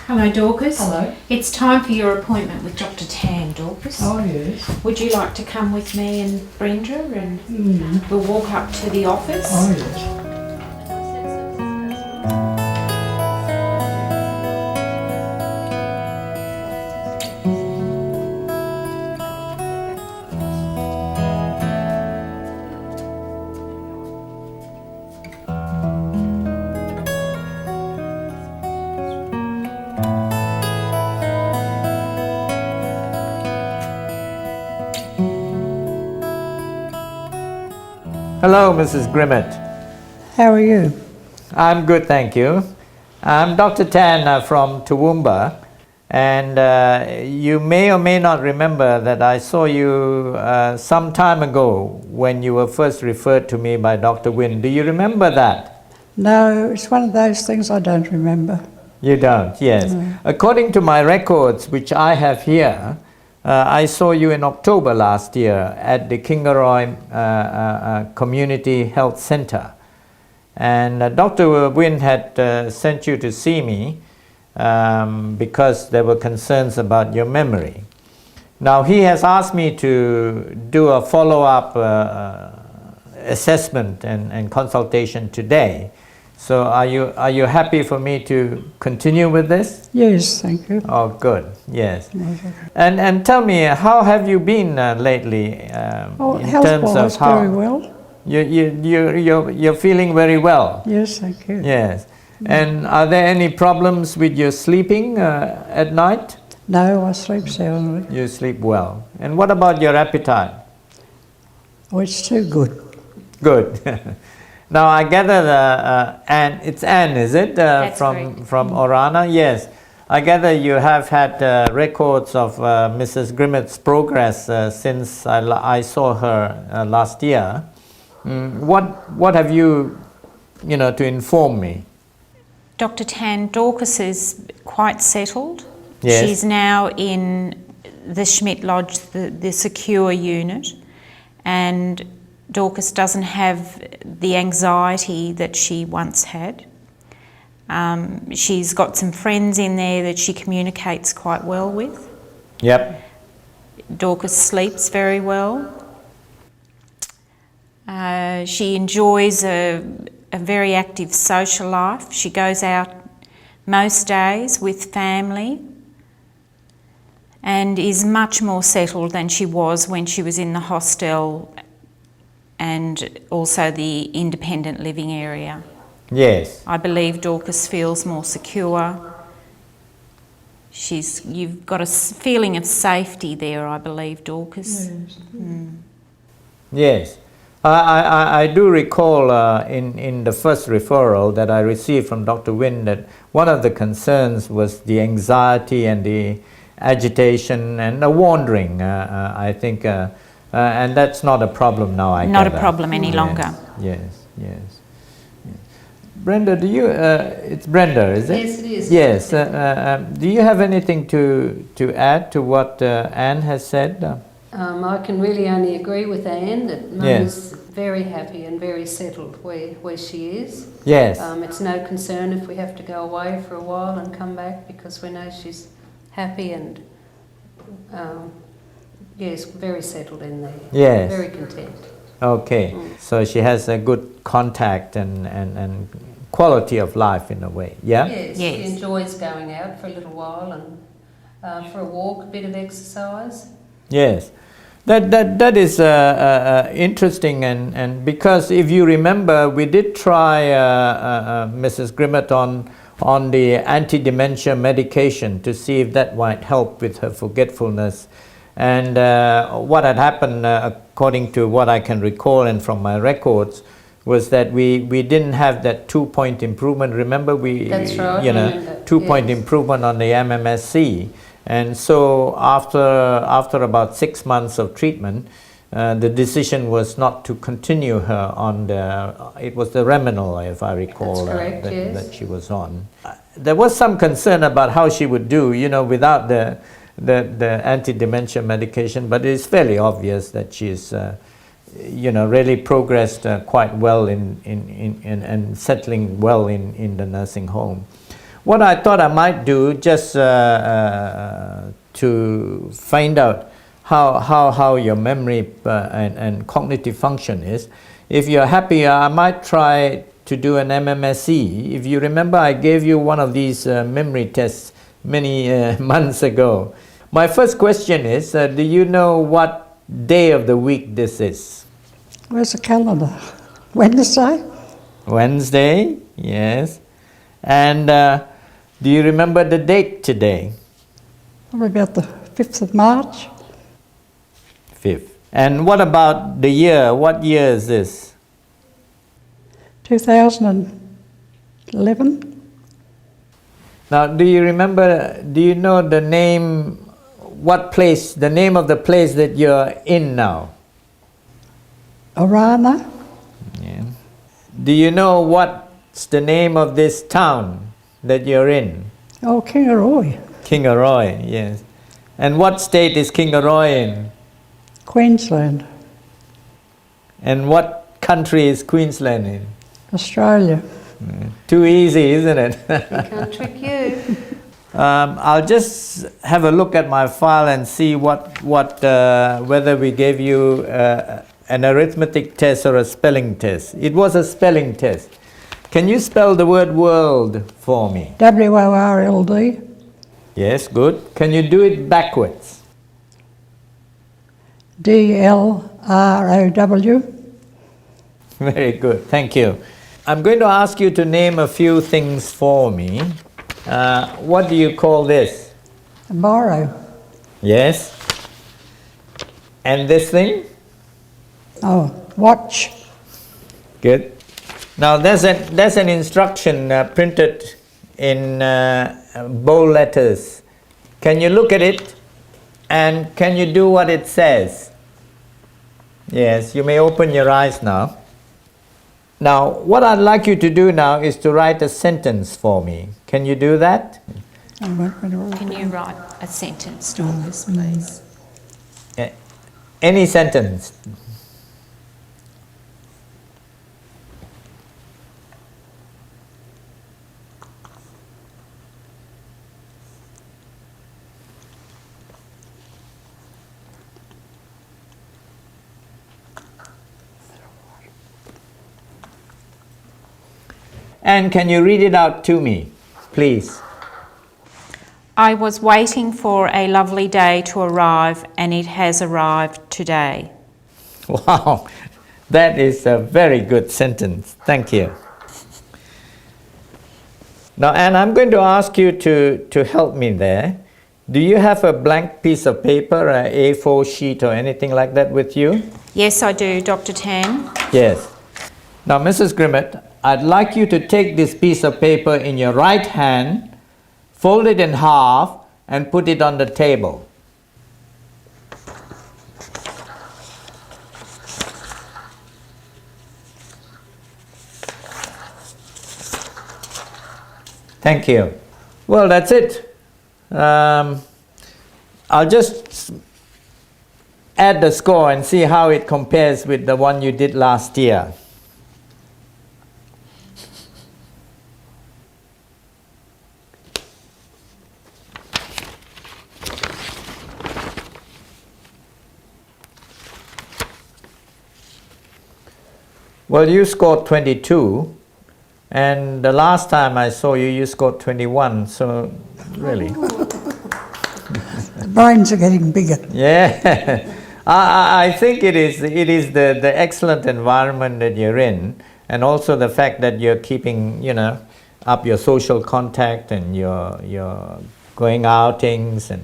Hello, Dorcas. Hello. It's time for your appointment with Dr. Tan, Dorcas. Oh, yes. Would you like to come with me and Brenda and we'll walk up to the office? Oh, yes. Hello, Mrs. Grimmett. How are you? I'm good, thank you. I'm Dr. Tan from Toowoomba, and you may or may not remember that I saw you some time ago when you were first referred to me by Dr. Wynne. Do you remember that? No, it's one of those things I don't remember. You don't, yes. No. According to my records, which I have here, I saw you in October last year at the Kingaroy Community Health Center. And Dr. Wynne had sent you to see me because there were concerns about your memory. Now he has asked me to do a follow-up assessment and consultation today. So are you happy for me to continue with this? Yes, thank you. Oh, good. Yes. And tell me, how have you been lately? In terms of how very well. you're feeling very well. Yes, thank you. Yes. And are there any problems with your sleeping at night? No, I sleep soundly. You sleep well. And what about your appetite? Oh, it's too good. Good. Now I gather Anne, it's Anne, is it? That's from Orana? Yes. I gather you have had records of Mrs. Grimmett's progress since I saw her last year. What have you to inform me? Dr. Tan, Dorcas is quite settled. Yes. She's now in the Schmidt Lodge, the secure unit, and Dorcas doesn't have the anxiety that she once had. She's got some friends in there that she communicates quite well with. Yep. Dorcas sleeps very well. She enjoys a very active social life. She goes out most days with family and is much more settled than she was when she was in the hostel and also the independent living area. Yes. I believe Dorcas feels more secure. You've got a feeling of safety there, I believe, Dorcas. Yes. Yes. I do recall in the first referral that I received from Dr. Wynne that one of the concerns was the anxiety and the agitation and the wandering, I think, and that's not a problem now, I Not gather. a problem any longer. Yes. Brenda, do you, it's Brenda, is it? Yes, it is. Yes. Do you have anything to add to what Anne has said? I can really only agree with Anne that Mum Yes. is very happy and very settled where she is. Yes. It's no concern if we have to go away for a while and come back because we know she's happy and yes, very settled in there. Yes. Very content. Okay. So she has a good contact and quality of life in a way. Yeah? Yes, Yes. she enjoys going out for a little while and for a walk, a bit of exercise. Yes. That is interesting, and because if you remember, we did try Mrs. Grimmett on the anti-dementia medication to see if that might help with her forgetfulness. And what had happened, according to what I can recall and from my records, was that we didn't have that 2-point improvement. Remember, That's right, you know, remember. 2-point Yes. improvement on the MMSC. And so after about 6 months of treatment, the decision was not to continue her on it was the Reminol, if I recall, That's correct, yes. that she was on. There was some concern about how she would do, without the anti-dementia medication, but it's fairly obvious that she's, really progressed quite well in settling well in the nursing home. What I thought I might do, just to find out how your memory and cognitive function is, if you're happy, I might try to do an MMSE. If you remember, I gave you one of these memory tests many months ago. My first question is, do you know what day of the week this is? Where's the calendar? Wednesday? Wednesday, yes. And do you remember the date today? Probably about the 5th of March. 5th. And what about the year? What year is this? 2011. Now, do you know the name, the name of the place that you're in now? Orana. Yeah. Do you know what's the name of this town that you're in? Oh, Kingaroy. Kingaroy, yes. And what state is Kingaroy in? Queensland. And what country is Queensland in? Australia. Too easy, isn't it? Can't trick you. I'll just have a look at my file and see whether we gave you an arithmetic test or a spelling test. It was a spelling test. Can you spell the word world for me? WORLD. Yes, good. Can you do it backwards? DLROW. Very good, thank you. I'm going to ask you to name a few things for me. What do you call this? Borrow. Yes. And this thing? Oh, watch. Good. Now there's an instruction printed in bold letters. Can you look at it and can you do what it says? Yes, you may open your eyes now. Now, what I'd like you to do now is to write a sentence for me. Can you do that? Can you write a sentence, Dorcas, please? Any sentence. And can you read it out to me, please? I was waiting for a lovely day to arrive, and it has arrived today. Wow, that is a very good sentence. Thank you. Now, Anne, I'm going to ask you to help me there. Do you have a blank piece of paper, an A4 sheet or anything like that with you? Yes, I do, Dr. Tan. Yes. Now, Mrs. Grimmett, I'd like you to take this piece of paper in your right hand, fold it in half, and put it on the table. Thank you. Well, that's it. I'll just add the score and see how it compares with the one you did last year. Well, you scored 22, and the last time I saw you, you scored 21, so really. The brains are getting bigger. Yeah, I think it is the excellent environment that you're in, and also the fact that you're keeping, up your social contact and you're going outings, and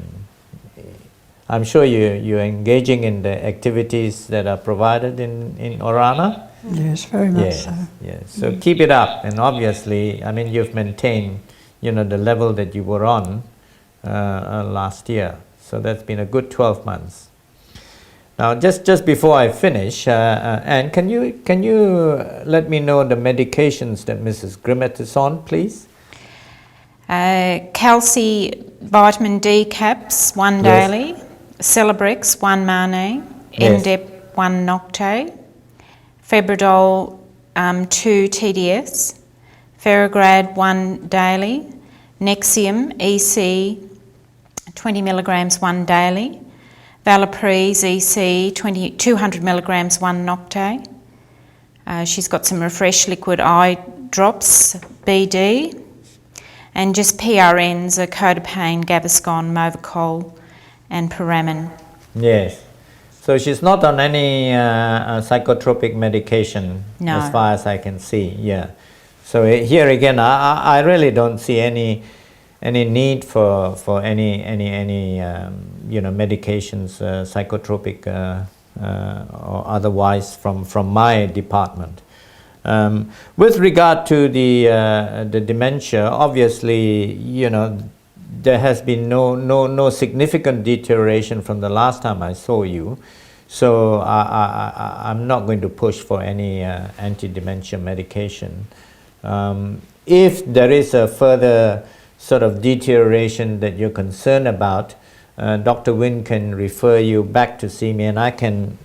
I'm sure you're engaging in the activities that are provided in Orana. Yes, very much so. Yes. So keep it up, and obviously, you've maintained, the level that you were on last year. So that's been a good 12 months. Now, just before I finish, Anne, can you let me know the medications that Mrs. Grimmett is on, please? Calci vitamin D caps, 1 daily. Celebrex, 1 Marne. Yes. Endep, 1 Nocte. Febridol, 2 TDS. Ferrograd, 1 daily. Nexium EC 20 milligrams 1 daily, Valiprise EC 200 milligrams 1 nocte. She's got some Refresh liquid eye drops, BD, and just PRNs are Codapain, Gaviscon, Movicol and Piramin. Yes. So she's not on any psychotropic medication, No. as far as I can see. Yeah. So here again, I really don't see any need for any medications, psychotropic or otherwise from my department. With regard to the dementia, obviously, there has been no significant deterioration from the last time I saw you, so I'm not going to push for any anti-dementia medication. If there is a further sort of deterioration that you're concerned about, Dr. Wynn can refer you back to see me, and I can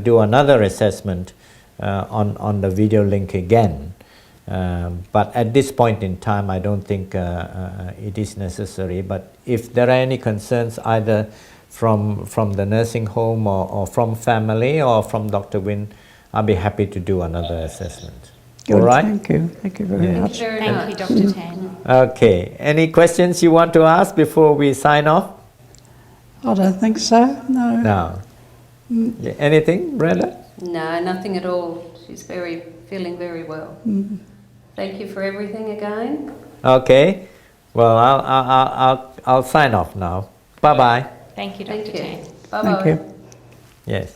do another assessment on the video link again. But at this point in time, I don't think it is necessary. But if there are any concerns either from the nursing home or from family or from Dr. Wynn, I'll be happy to do another assessment. Good, All right? thank you. Thank you very much. Very Thank you, much. Dr. Tan. Okay. Any questions you want to ask before we sign off? I don't think so, no. No. Yeah, anything, Brenda? No, nothing at all. She's feeling very well. Thank you for everything again. Okay. Well, I'll sign off now. Bye bye. Thank you, Dr. Thank you. Tan. Bye bye. Thank you. Yes.